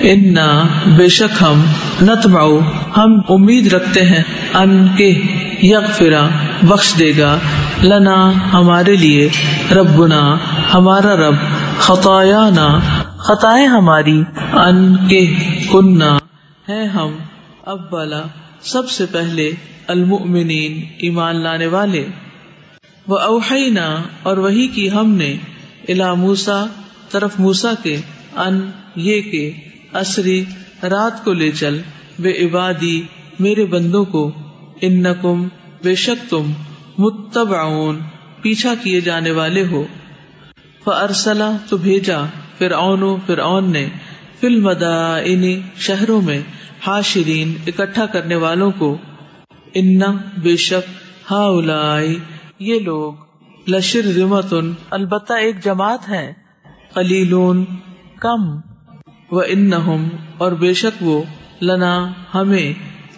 انا بے شک ہم نطمع ہم امید رکھتے ہیں ان کے یغفرا بخش دے گا لنا ہمارے لیے ربنا ہمارا رب خطایانا خطائیں ہماری ان کے کننا ہے ہم اولا سب سے پہلے المؤمنین ایمان لانے والے وأوحینا اور وحی کی ہم نے الی موسیٰ طرف موسیٰ کے ان یہ کہ اسری رات کو لے چل بے عبادی میرے بندوں کو انکم بے شک تم متبعون پیچھا کیے جانے والے ہو فارسلا تو بھیجا فرعون نے فی المدائن شہروں میں حاشرین اکٹھا کرنے والوں کو ان بے شک ہؤلاء یہ لوگ لشرذمۃ البتہ ایک جماعت ہے قلیلون کم وانہم اور بے شک وہ لنا ہمیں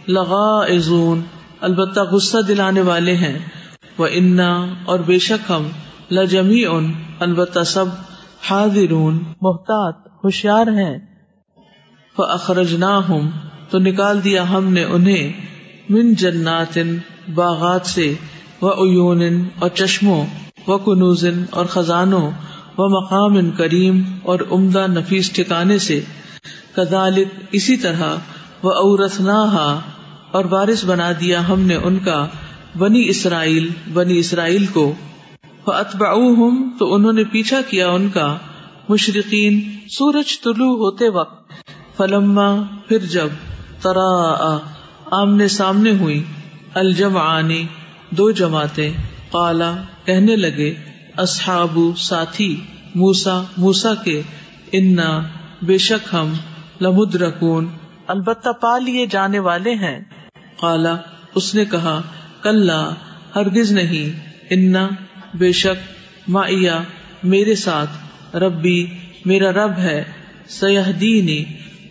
لغائظون البتہ غصہ دلانے والے ہیں وانا اور بے شک ہم لجمیع البتہ سب حاضرون محتاط ہوشیار ہیں فاخرجناہم تو نکال دیا ہم نے انہیں من جنات باغات سے وعیون اور چشموں وکنوز اور خزانوں ومقام کریم اور عمدہ نفیس ٹھکانے سے کذالک اسی طرح وأورثناها اور وارث بنا دیا ہم نے ان کا بنی اسرائیل کو فاتبعوہم تو انہوں نے پیچھا کیا ان کا مشرقین سورج طلوع ہوتے وقت فلما پھر جب تراء آمنے سامنے ہوئی الجمعان دو جماعتیں قالا کہنے لگے اصحاب ساتھی موسیٰ کے انا بے شک ہم لمدرکون البتہ پا لیے جانے والے ہیں قالا اس نے کہا کلا ہرگز نہیں انا بے شک معیا میرے ساتھ ربی میرا رب ہے سیہدینی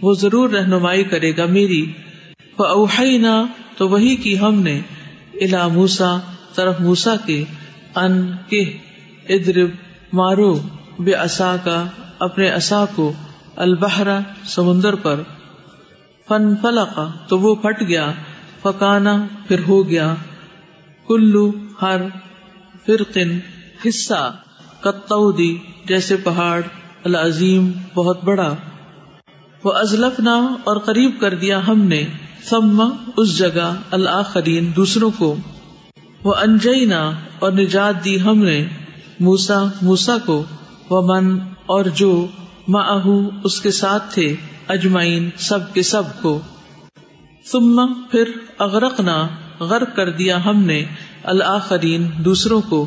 وہ ضرور رہنمائی کرے گا میری فاوحینا تو وہی کی ہم نے الی موسیٰ طرف موسیٰ کے ان کے اضرب مارو بعصاک اپنے عصا کو البحر سمندر پر فانفلق تو وہ پھٹ گیا فکانا پھر ہو گیا کلو ہر فرقن حصہ کالطود جیسے پہاڑ العظیم بہت بڑا وازلفنا اور قریب کر دیا ہم نے ثم اس جگہ الآخرین دوسروں کو وانجینا اور نجات دی ہم نے موسیٰ کو ومن اور جو معہ اس کے ساتھ تھے اجمعین سب کے سب کو ثم پھر اغرقنا غرق کر دیا ہم نے الآخرین دوسروں کو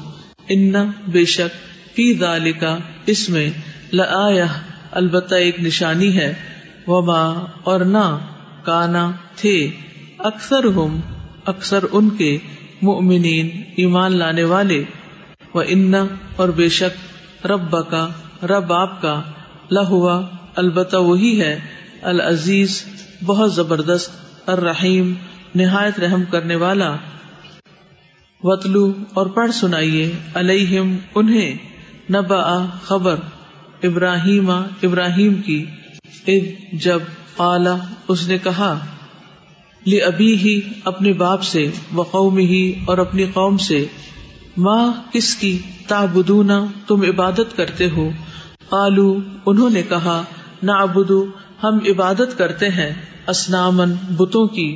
ان بے شک فی ذالک اس میں لآیہ البتہ ایک نشانی ہے وما اور نہ کانا تھے اکثرہم اکثر ان کے مؤمنین ایمان لانے والے وان اور بے شک ربک رب آپ کا لہوا البتہ وہی ہے العزیز بہت زبردست الرحیم نہایت رحم کرنے والا وَاتْلُو اور پڑھ سنائیے علیہم انہیں نبأ خبر ابراہیم کی اذ جب قال اس نے کہا لأبیہ اپنے باپ سے وقومہ اور اپنی قوم سے ما کس کی تعبدون تم عبادت کرتے ہو قالو انہوں نے کہا نعبد ہم عبادت کرتے ہیں اصنامن بتوں کی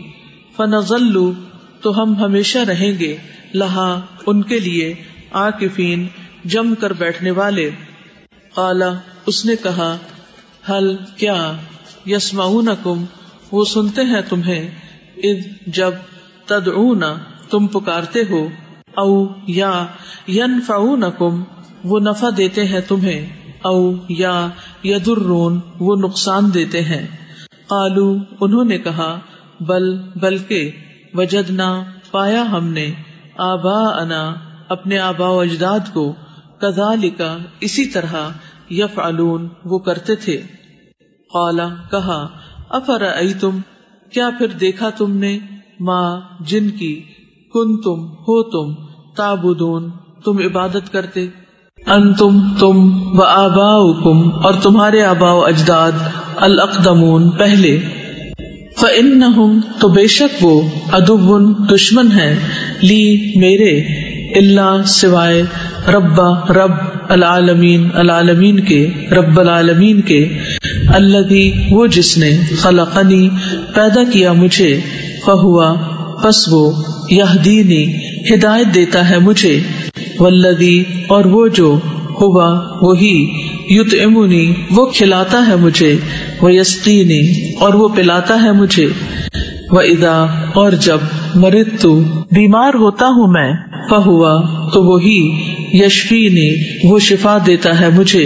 فنظل تو ہم ہمیشہ رہیں گے لہا ان کے لیے عاکفین جم کر بیٹھنے والے قالا اس نے کہا حل کیا یسمعونکم وہ سنتے ہیں تمہیں اذ جب تدعون تم پکارتے ہو او یا ینفعونکم وہ نفع دیتے ہیں تمہیں او یا یضرون وہ نقصان دیتے ہیں قالو انہوں نے کہا بلکہ وجدنا پایا ہم نے آباءنا اپنے آباء و اجداد کو کذالک اسی طرح یفعلون وہ کرتے تھے قالا کہا افرأیتم کیا پھر دیکھا تم نے ما جن کی کنتم ہو تم تعبدون تم عبادت کرتے انتم تم و آباؤکم اور تمہارے آباء و اجداد الاقدمون پہلے، فإنہم تو بے شک وہ، عدو دشمن ہے، لی میرے، اللہ سوائے، ربا رب، العالمین العالمین کے، رب العالمین کے، الذی وہ جس نے، خلقنی پیدا کیا مجھے، فہوا پس وہ، یہدینی ہدایت دیتا ہے مجھے، والذی اور وہ جو، ہوا وہی، یطعمنی وہ کھلاتا ہے مجھے، ویسقینی اور وہ پلاتا ہے مجھے، وَإِذَا اور جب، مرضت بیمار ہوتا ہوں میں، فہوا تو وہی، یشفینی وہ شفا دیتا ہے مجھے،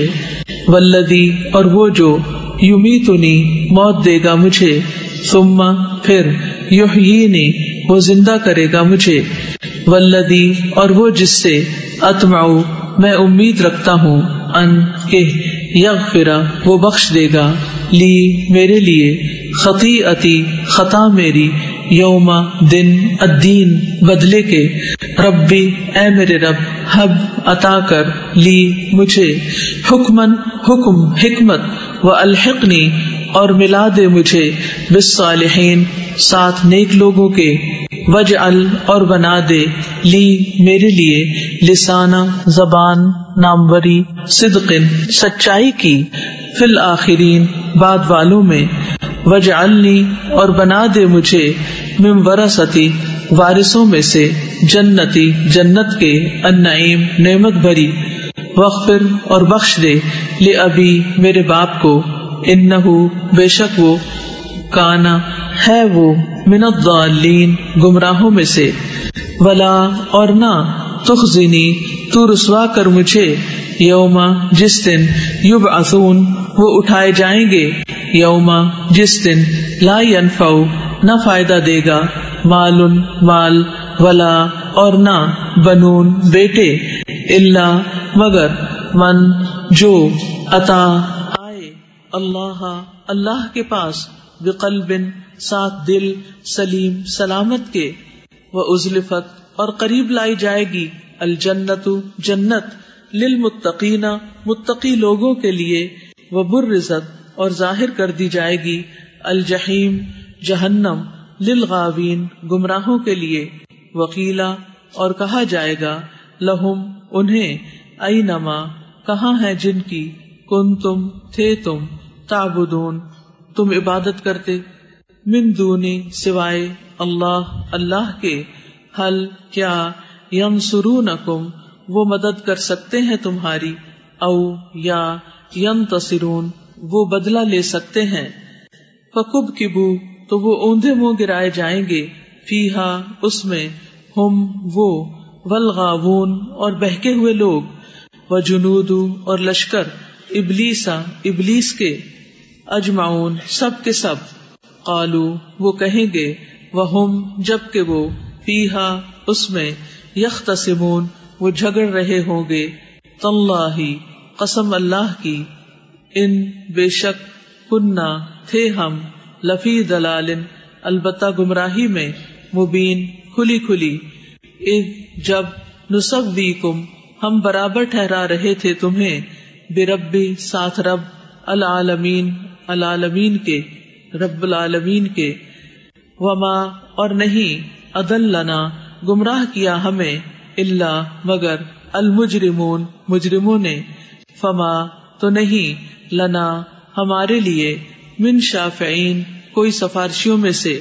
والذی اور وہ جو، یمیتنی موت دے گا مجھے، ثم پھر، یحیینی وہ زندہ کرے گا مجھے، والذی اور وہ جس سے، اطمع میں امید رکھتا ہوں، ان کہ، یغفر وہ بخش دے گا، لی میرے لیے، خطیئتی خطا میری، یوم دن، الدین بدلے کے، ربی اے میرے رب، حب عطا کر، لی مجھے، حکمن حکم حکمت، و الحقنی اور ملا دے مجھے، بالصالحین ساتھ نیک لوگوں کے، وجعل اور بنا دے، لی میرے لیے، لسانہ زبان، ناموری، صدق سچائی کی، فی الآخرین بعد والوں میں، وجعلنی اور بنا دے مجھے، من ورثتی وارثوں میں سے، جنتی جنت کے، النعیم نعمت بھری، واغفر اور بخش دے، لأبی میرے باپ کو، انہو بے شک وہ، کانا ہے وہ، من الضالین گمراہوں میں سے، ولا اور نہ، تخزنی تو رسوا کر مجھے، یوما جس دن، یبعثون وہ اٹھائے جائیں گے، یوما جس دن، لا ینفع نہ فائدہ دے گا، مال مال، ولا اور نہ، بنون بیٹے، الا مگر، من جو، عطا آئے، اللہ اللہ کے پاس، بقلب ساتھ دل، سلیم سلامت کے، وازلفت اور قریب لائی جائے گی، الجنت جنت، للمتقین متقی لوگوں کے لیے، وبرزت اور ظاہر کر دی جائے گی، الجحیم جہنم، للغاوین گمراہوں کے لیے، وقیلا اور کہا جائے گا، لہم انہیں، اینما کہاں ہے جن کی، کنتم تھے تم، تعبدون تم عبادت کرتے، من دونی سوائے، اللہ اللہ کے، حل کیا، ینصرونکم وہ مدد کر سکتے ہیں تمہاری، او یا ینتصرون وہ بدلہ لے سکتے ہیں، فکبکبو تو وہ اوندھے منہ گرائے جائیں گے، فیہا اس میں، ہم وہ، والغاوون اور بہکے ہوئے لوگ، وجنود اور لشکر، ابلیسا ابلیس کے، اجمعون سب کے سب، قالو وہ کہیں گے، وہم جب کہ وہ، فیہا اس میں، یختصمون وہ جھگڑ رہے ہوں گے، تاللہ قسم اللہ کی، ان بے شک، کننا تھے ہم، لفی دلال البتہ گمراہی میں، مبین کھلی کھلی، اذ جب، نسویکم ہم برابر ٹھہرا رہے تھے تمہیں، بربی ساتھ رب، العالمین العالمین کے، رب العالمین کے، وما اور نہیں، اضلنا گمراہ کیا ہمیں، الا مگر، المجرمون مجرموں نے، فما تو نہیں، لنا ہمارے لیے، من شافعین کوئی سفارشیوں میں سے،